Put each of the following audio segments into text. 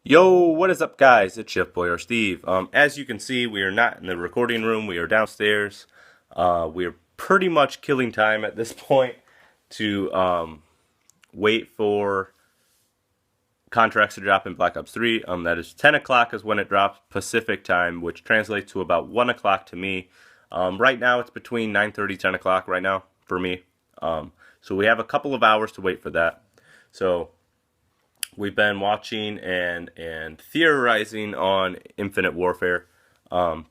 Yo, what is up, guys? It's Chef Boy or Steve. As you can see, we are not in the recording room. We are downstairs. We are pretty much killing time at this point to wait for contracts to drop in Black Ops 3. That is 10 o'clock is when it drops Pacific time, which translates to about 1 o'clock to me. Right now, it's between 9:30, 10 o'clock right now for me. So we have a couple of hours to wait for that. So we've been watching and theorizing on Infinite Warfare. Um,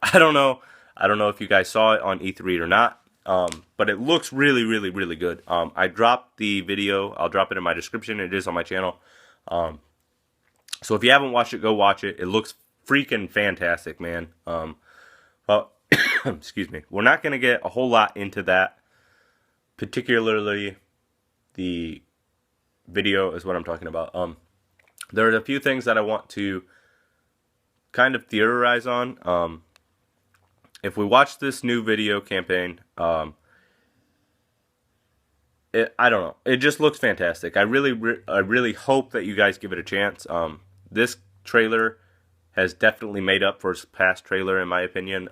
I don't know. I don't know if you guys saw it on E3 or not. But it looks really, really, really good. I dropped the video. I'll drop it in my description. It is on my channel. Um, so if you haven't watched it, go watch it. It looks freaking fantastic, man. Well, excuse me. We're not going to get a whole lot into that, particularly the video is what I'm talking about. There are a few things that I want to kind of theorize on. If we watch this new video campaign, I don't know. It just looks fantastic. I really hope that you guys give it a chance. This trailer has definitely made up for its past trailer, in my opinion.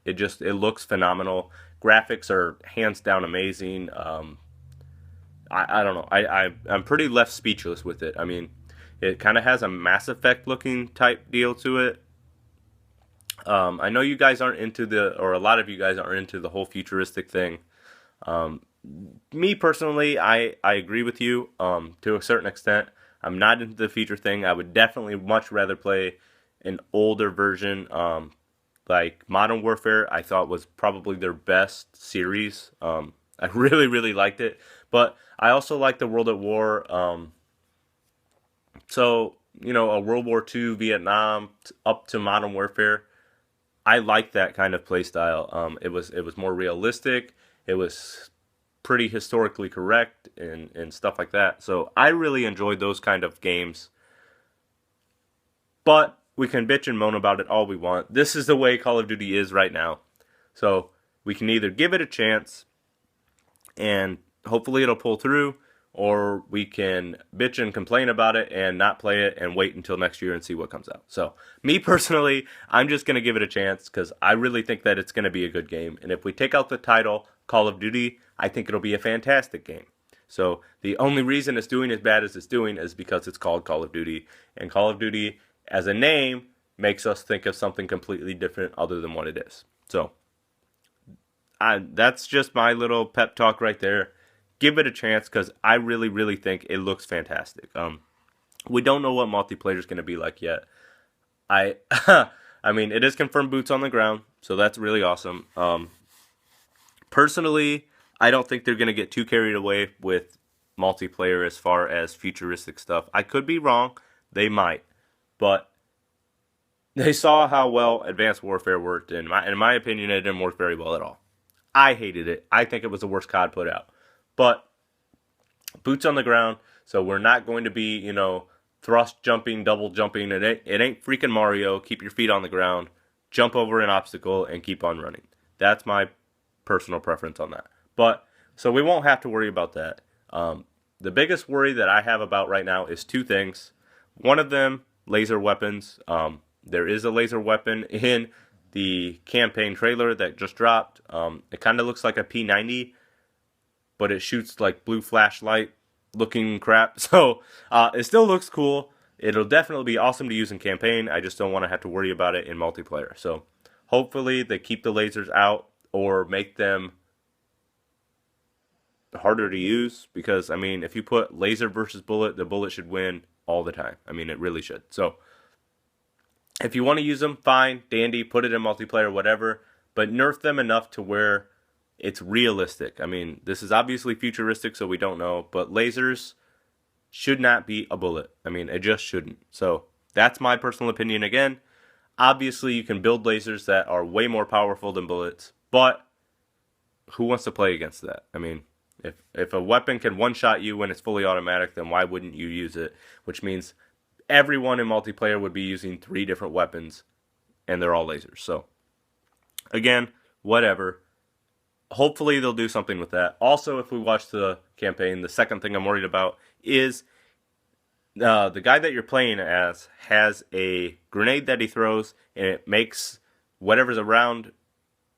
It looks phenomenal. Graphics are hands down amazing. I don't know. I'm pretty left speechless with it. I mean, it kind of has a Mass Effect looking type deal to it. I know you guys aren't into or a lot of you guys aren't into the whole futuristic thing. Um, Me personally, I agree with you to a certain extent. I'm not into the future thing. I would definitely much rather play an older version. Like Modern Warfare, I thought was probably their best series. I really, really liked it. But I also like the World at War. A World War II, Vietnam, up to Modern Warfare. I like that kind of play style. It was more realistic. It was pretty historically correct and stuff like that. So I really enjoyed those kind of games. But we can bitch and moan about it all we want. This is the way Call of Duty is right now. So we can either give it a chance and hopefully it'll pull through, or we can bitch and complain about it and not play it and wait until next year and see what comes out. So, me personally, I'm just going to give it a chance because I really think that it's going to be a good game. And if we take out the title, Call of Duty, I think it'll be a fantastic game. So, the only reason it's doing as bad as it's doing is because it's called Call of Duty. And Call of Duty, as a name, makes us think of something completely different other than what it is. So, that's just my little pep talk right there. Give it a chance because I really, really think it looks fantastic. We don't know what multiplayer is going to be like yet. I, I mean, it is confirmed boots on the ground, so that's really awesome. Personally, I don't think they're going to get too carried away with multiplayer as far as futuristic stuff. I could be wrong. They might, but they saw how well Advanced Warfare worked. In my opinion, it didn't work very well at all. I hated it. I think it was the worst COD put out. But boots on the ground, so we're not going to be, thrust jumping, double jumping. It ain't freaking Mario. Keep your feet on the ground, jump over an obstacle, and keep on running. That's my personal preference on that. But, so we won't have to worry about that. The biggest worry that I have about right now is two things. One of them, laser weapons. There is a laser weapon in the campaign trailer that just dropped. It kind of looks like a P90, but it shoots like blue flashlight looking crap. So it still looks cool. It'll definitely be awesome to use in campaign. I just don't want to have to worry about it in multiplayer. So hopefully they keep the lasers out or make them harder to use because, I mean, if you put laser versus bullet, the bullet should win all the time. I mean, it really should. So if you want to use them, fine, dandy, put it in multiplayer, whatever, but nerf them enough to where it's realistic. I mean, this is obviously futuristic, so we don't know, but lasers should not be a bullet. I mean, it just shouldn't. So that's my personal opinion again. Obviously, you can build lasers that are way more powerful than bullets, but who wants to play against that? I mean, if a weapon can one-shot you when it's fully automatic, then why wouldn't you use it? Which means everyone in multiplayer would be using 3 different weapons, and they're all lasers. So, again, whatever. Hopefully they'll do something with that. Also, if we watch the campaign, the second thing I'm worried about is the guy that you're playing as has a grenade that he throws, and it makes whatever's around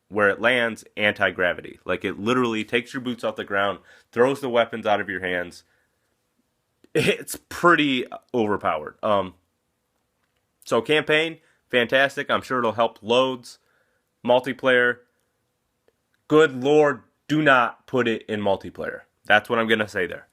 where it lands anti-gravity. Like, it literally takes your boots off the ground, throws the weapons out of your hands. It's pretty overpowered. So campaign, fantastic. I'm sure it'll help loads. Multiplayer, good lord, do not put it in multiplayer. That's what I'm going to say there.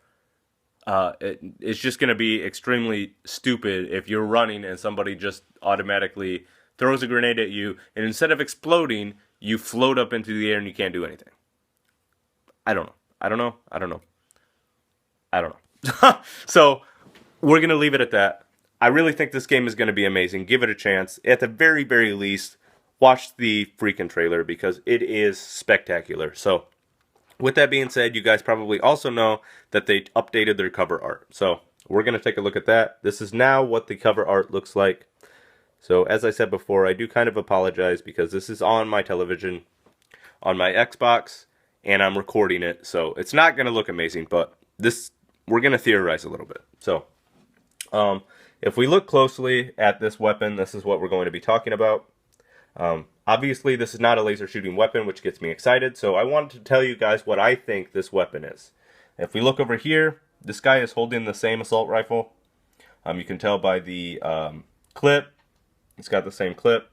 It's just going to be extremely stupid if you're running and somebody just automatically throws a grenade at you, and instead of exploding, you float up into the air and you can't do anything. I don't know. So, we're going to leave it at that. I really think this game is going to be amazing. Give it a chance. At the very, very least, watch the freaking trailer because it is spectacular. So, with that being said, you guys probably also know that they updated their cover art. So, we're going to take a look at that. This is now what the cover art looks like. So, as I said before, I do kind of apologize because this is on my television, on my Xbox, and I'm recording it. So, it's not going to look amazing, but we're going to theorize a little bit. So, if we look closely at this weapon, this is what we're going to be talking about. Obviously, this is not a laser shooting weapon, which gets me excited. So I wanted to tell you guys what I think this weapon is. If we look over here, this guy is holding the same assault rifle. You can tell by the clip. It's got the same clip.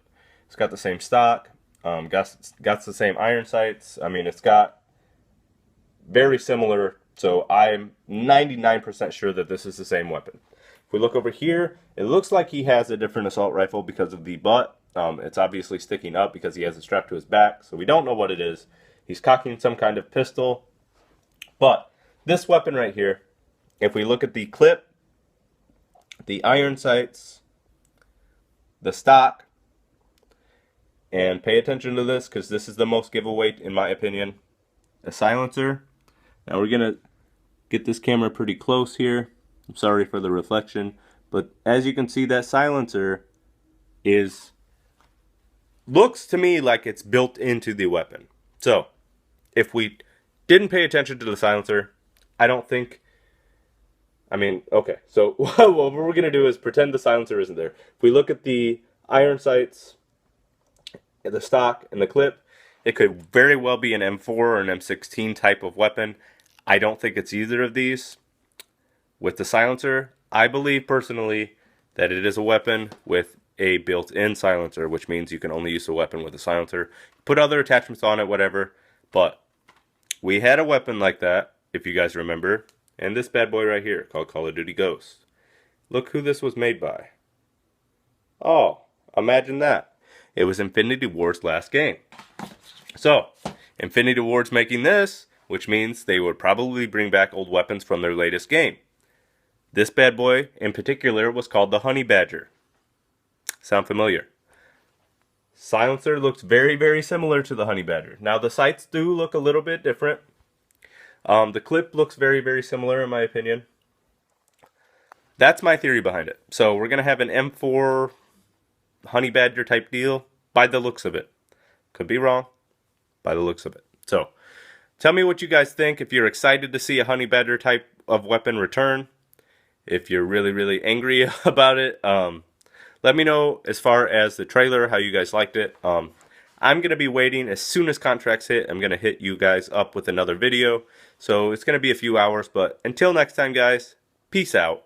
It's got the same stock. Got the same iron sights. I mean, it's got very similar. So I'm 99% sure that this is the same weapon. If we look over here, it looks like he has a different assault rifle because of the butt. It's obviously sticking up because he has it strapped to his back, so we don't know what it is. He's cocking some kind of pistol. But this weapon right here, if we look at the clip, the iron sights, the stock, and pay attention to this because this is the most giveaway in my opinion, a silencer. Now we're going to get this camera pretty close here. I'm sorry for the reflection, but as you can see, that silencer looks to me like it's built into the weapon. So, if we didn't pay attention to the silencer, I don't think, okay, so what we're going to do is pretend the silencer isn't there. If we look at the iron sights, the stock, and the clip, it could very well be an M4 or an M16 type of weapon. I don't think it's either of these. With the silencer, I believe personally that it is a weapon with a built-in silencer, which means you can only use the weapon with a silencer. Put other attachments on it, whatever. But we had a weapon like that, if you guys remember, and this bad boy right here called Call of Duty Ghost. Look who this was made by. Oh, imagine that. It was Infinity Ward's last game. So, Infinity Ward's making this, which means they would probably bring back old weapons from their latest game. This bad boy, in particular, was called the Honey Badger. Sound familiar? Silencer looks very, very similar to the Honey Badger. Now, the sights do look a little bit different. The clip looks very, very similar, in my opinion. That's my theory behind it. So, we're going to have an M4 Honey Badger type deal by the looks of it. Could be wrong, by the looks of it. So, tell me what you guys think. If you're excited to see a Honey Badger type of weapon return. If you're really, really angry about it, let me know as far as the trailer, how you guys liked it. I'm going to be waiting. As soon as contracts hit, I'm going to hit you guys up with another video. So it's going to be a few hours, but until next time, guys, peace out.